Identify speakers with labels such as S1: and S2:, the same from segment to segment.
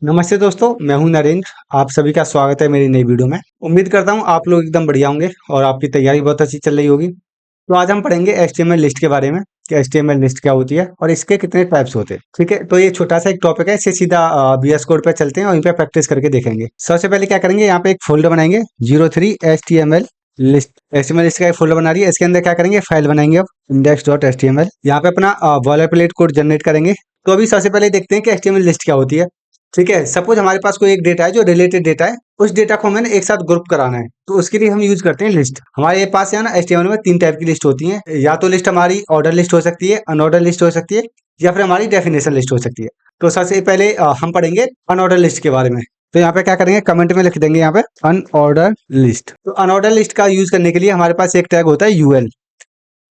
S1: नमस्ते दोस्तों, मैं हूं नरेंद्र। आप सभी का स्वागत है मेरी नई वीडियो में। उम्मीद करता हूं आप लोग एकदम बढ़िया होंगे और आपकी तैयारी बहुत अच्छी चल रही होगी। तो आज हम पढ़ेंगे एचटीएमएल लिस्ट के बारे में कि एचटीएमएल लिस्ट क्या होती है और इसके कितने टाइप्स होते हैं। ठीक है, तो ये छोटा सा एक टॉपिक है, इससे सीधा VS कोड पे चलते हैं और वहीं पे प्रैक्टिस करके देखेंगे। सबसे पहले क्या करेंगे, यहाँ पे एक फोल्डर बनाएंगे 03 HTML लिस्ट। HTML लिस्ट का एक फोल्डर बना रही है, इसके अंदर क्या करेंगे, फाइल बनाएंगे अब index.html। यहाँ पे अपना बॉयलरप्लेट कोड जनरेट करेंगे। तो अभी सबसे पहले देखते हैं कि एचटीएमएल लिस्ट क्या होती है। ठीक है, सपोज हमारे पास कोई एक डेटा है जो रिलेटेड डेटा है, उस डेटा को हमें एक साथ ग्रुप कराना है, तो उसके लिए हम यूज करते हैं लिस्ट। हमारे पास है ना एचटीएमएल में तीन टाइप की लिस्ट होती है, या तो लिस्ट हमारी ऑर्डर लिस्ट हो सकती है, अनऑर्डर लिस्ट हो सकती है, या फिर हमारी डेफिनेशन लिस्ट हो सकती है। तो सबसे पहले हम पढ़ेंगे अनऑर्डर लिस्ट के बारे में। तो यहाँ पे क्या करेंगे, कमेंट में लिख देंगे यहाँ पे अनऑर्डर लिस्ट। तो अनऑर्डर लिस्ट का यूज करने के लिए हमारे पास एक टैग होता है यूएल।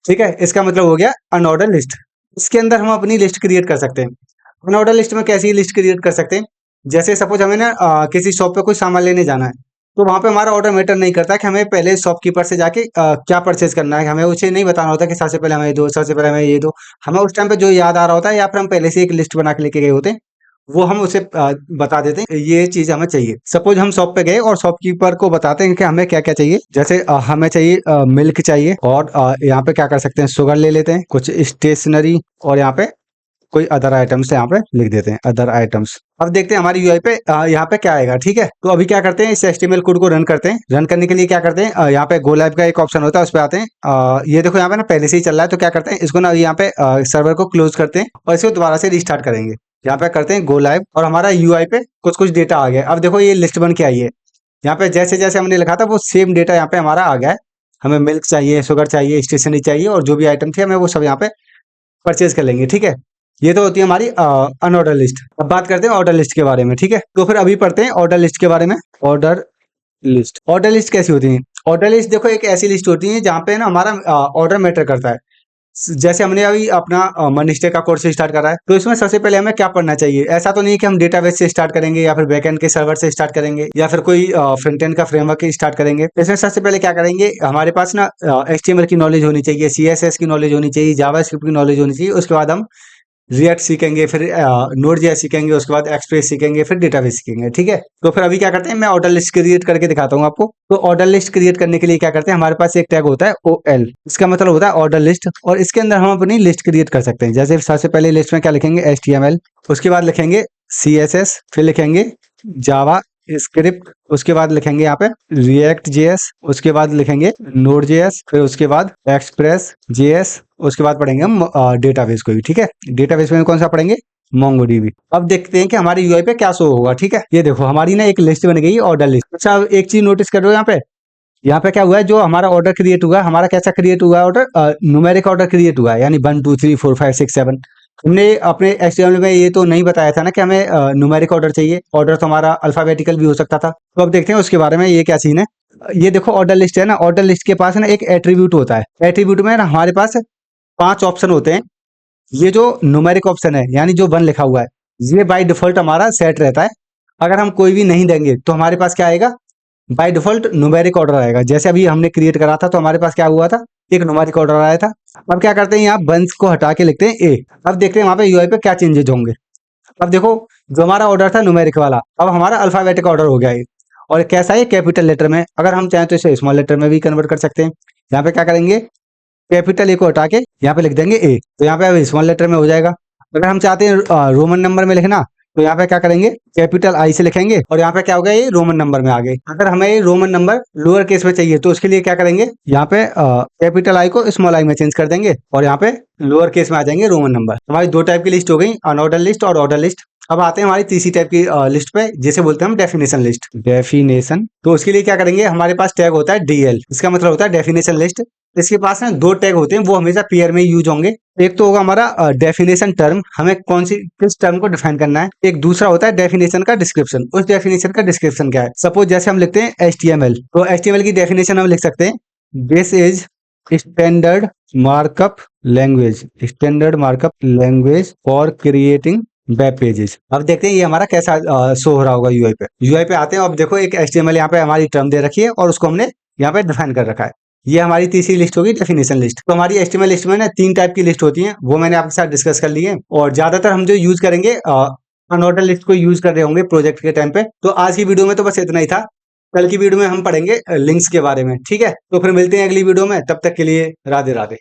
S1: ठीक है, इसका मतलब हो गया अनऑर्डर लिस्ट। इसके अंदर हम अपनी लिस्ट क्रिएट कर सकते हैं। अनऑर्डर लिस्ट में कैसी लिस्ट क्रिएट कर सकते हैं, जैसे सपोज हमें ना किसी शॉप पे कोई सामान लेने जाना है, तो वहां पे हमारा ऑर्डर मैटर नहीं करता कि हमें पहले शॉपकीपर से जाके क्या परचेज करना है। हमें उसे नहीं बताना होता कि सबसे पहले हमें ये दो, सबसे पहले हमें ये दो। हमें उस टाइम पे जो याद आ रहा होता है, या फिर हम पहले से एक लिस्ट बना के लेके गए होते हैं, वो हम उसे बता देते हैं ये चीज हमें चाहिए। सपोज हम शॉप पे गए और शॉपकीपर को बताते हैं कि हमें क्या क्या चाहिए। जैसे हमें चाहिए मिल्क चाहिए, और यहाँ पे क्या कर सकते हैं, शुगर ले लेते हैं, कुछ स्टेशनरी, और यहाँ पे कोई अदर आइटम्स यहाँ पे लिख देते हैं, अदर आइटम्स। अब देखते हैं हमारी यूआई पे यहाँ पे क्या आएगा। ठीक है, तो अभी क्या करते हैं, इस एचटीएमएल कोड को रन करते हैं। रन करने के लिए क्या करते हैं, यहाँ पे गो लाइव का एक ऑप्शन होता है, उस पर आते हैं। ये देखो यहाँ पे ना पहले से ही चल रहा है, तो क्या करते हैं, इसको ना यहाँ पे सर्वर को क्लोज करते हैं और इसको दोबारा से रिस्टार्ट करेंगे। यहाँ पे करते हैं गो लाइव, और हमारा यूआई पे कुछ कुछ डेटा आ गया। अब देखो ये लिस्ट बन के आई है। यहाँ पे जैसे जैसे हमने लिखा था वो सेम डेटा यहाँ पे हमारा आ गया है। हमें मिल्क चाहिए, शुगर चाहिए, स्टेशनरी चाहिए, और जो भी आइटम थे हमें वो सब यहाँ पे परचेज कर लेंगे। ठीक है, ये तो होती है हमारी अनऑर्डर लिस्ट। अब बात करते हैं ऑर्डर लिस्ट के बारे में। ठीक है, तो फिर अभी पढ़ते हैं ऑर्डर लिस्ट के बारे में। ऑर्डर लिस्ट, ऑर्डर लिस्ट कैसी होती है। ऑर्डर लिस्ट देखो एक ऐसी लिस्ट होती है जहाँ पे ना हमारा ऑर्डर मैटर करता है। जैसे हमने अभी अपना मनी स्टेक का कोर्स स्टार्ट करा है, तो इसमें सबसे पहले हमें क्या पढ़ना चाहिए। ऐसा तो नहीं कि हम डेटाबेस से स्टार्ट करेंगे, या फिर बैकएंड के सर्वर से स्टार्ट करेंगे, या फिर कोई फ्रंट एंड का फ्रेमवर्क स्टार्ट करेंगे। इसमें सबसे पहले क्या करेंगे, हमारे पास ना HTML की नॉलेज होनी चाहिए, CSS की नॉलेज होनी चाहिए, जावास्क्रिप्ट की नॉलेज होनी चाहिए। उसके बाद हम रिएक्ट सीखेंगे, फिर नोड जेएस सीखेंगे, उसके बाद एक्सप्रेस सीखेंगे, फिर डेटाबेस सीखेंगे। ठीक है, तो फिर अभी क्या करते हैं, मैं ऑर्डर लिस्ट क्रिएट करके दिखाता हूँ आपको। तो ऑर्डर लिस्ट क्रिएट करने के लिए क्या करते हैं, हमारे पास एक टैग होता है OL। इसका मतलब होता है ऑर्डर लिस्ट, और इसके अंदर हम अपनी लिस्ट क्रिएट कर सकते हैं। जैसे सबसे पहले लिस्ट में क्या लिखेंगे, HTML, उसके बाद लिखेंगे CSS, फिर लिखेंगे जावा स्क्रिप्ट, उसके बाद लिखेंगे यहाँ पे रिएक्ट जेएस, उसके बाद लिखेंगे नोड जेएस, फिर उसके बाद एक्सप्रेस जेएस, उसके बाद पढ़ेंगे हम डेटाबेस को भी। ठीक है, डेटाबेस में कौन सा पढ़ेंगे, मोंगोडीबी। अब देखते हैं कि हमारे यूआई पे क्या शो होगा। ठीक है, ये देखो हमारी ना एक लिस्ट बन गई, ऑर्डर लिस्ट। अच्छा, अब एक चीज नोटिस कर रहे हो यहाँ पे, यहाँ पे क्या हुआ है, जो हमारा ऑर्डर क्रिएट हुआ है, हमारा कैसा क्रिएट हुआ है ऑर्डर, न्यूमेरिक ऑर्डर क्रिएट हुआ है, यानी 1 2 3 4 5 6 7। हमने अपने एचटीएमएल में ये तो नहीं बताया था ना कि हमें न्यूमेरिक ऑर्डर चाहिए। ऑर्डर तो हमारा अल्फाबेटिकल भी हो सकता था। तो अब देखते हैं उसके बारे में, ये क्या सीन है। ये देखो ऑर्डर लिस्ट है ना, ऑर्डर लिस्ट के पास ना एक एट्रीब्यूट होता है। एट्रीब्यूट में ना हमारे पास 5 ऑप्शन होते हैं। ये जो न्यूमेरिक ऑप्शन है, यानी जो 1 लिखा हुआ है, ये बाय डिफॉल्ट हमारा सेट रहता है। अगर हम कोई भी नहीं देंगे तो हमारे पास क्या आएगा, बाय डिफॉल्ट न्यूमेरिक ऑर्डर आएगा। जैसे अभी हमने क्रिएट करा था, तो हमारे पास क्या हुआ था, एक न्यूमेरिक ऑर्डर आया था। अब क्या करते हैं, यहाँ बंस को हटा के लिखते हैं ए। अब देखते हैं वहां पे यूआई पे क्या चेंजेज होंगे। अब देखो, जो हमारा ऑर्डर था न्यूमेरिक वाला, अब हमारा अल्फाबेटिक ऑर्डर हो गया है। और कैसा है, कैपिटल लेटर में। अगर हम चाहें तो इसे स्मॉल लेटर में भी कन्वर्ट कर सकते हैं। यहाँ पे क्या करेंगे, कैपिटल ए को हटा के यहाँ पे लिख देंगे ए, तो यहाँ पे अब स्मॉल लेटर में हो जाएगा। अगर हम चाहते हैं रोमन नंबर में लिखना, तो यहाँ पे क्या करेंगे, कैपिटल आई से लिखेंगे, और यहाँ पे क्या हो गया, ये रोमन नंबर में आ गए। अगर हमें ये रोमन नंबर लोअर केस में चाहिए, तो उसके लिए क्या करेंगे, यहाँ पे कैपिटल आई को स्मॉल आई में चेंज कर देंगे, और यहाँ पे लोअर केस में आ जाएंगे रोमन नंबर। हमारी 2 टाइप की लिस्ट हो गई, अनऑर्डर लिस्ट और ऑर्डर लिस्ट। अब आते हैं हमारी तीसरी टाइप की लिस्ट पे, जिसे बोलते हैं हम डेफिनेशन लिस्ट। डेफिनेशन, तो उसके लिए क्या करेंगे, हमारे पास टैग होता है DL। इसका मतलब होता है डेफिनेशन लिस्ट। इसके पास ना 2 टैग होते हैं, वो हमेशा पेयर में यूज होंगे। एक तो होगा हमारा डेफिनेशन टर्म, हमें कौन सी किस टर्म को डिफाइन करना है। एक दूसरा होता है डेफिनेशन का डिस्क्रिप्शन। उस डेफिनेशन का डिस्क्रिप्शन क्या है, सपोज जैसे हम लिखते हैं HTML, तो HTML की डेफिनेशन हम लिख सकते हैं, this is standard markup language, standard markup language for creating web pages. अब देखते हैं ये हमारा कैसा शो हो रहा होगा यूआई पे। यूआई पे आते हैं, अब देखो एक HTML यहाँ पे हमारी टर्म दे रखी है, और उसको हमने यहाँ पे डिफाइन कर रखा है। ये हमारी तीसरी लिस्ट होगी, डेफिनेशन लिस्ट। तो हमारी HTML लिस्ट में ना 3 टाइप की लिस्ट होती है, वो मैंने आपके साथ डिस्कस कर ली है। और ज्यादातर हम जो यूज करेंगे अनऑर्डर लिस्ट को यूज कर रहे होंगे प्रोजेक्ट के टाइम पे। तो आज की वीडियो में तो बस इतना ही था। कल की वीडियो में हम पढ़ेंगे लिंक्स के बारे में, ठीक है। तो फिर मिलते हैं अगली वीडियो में, तब तक के लिए राधे राधे।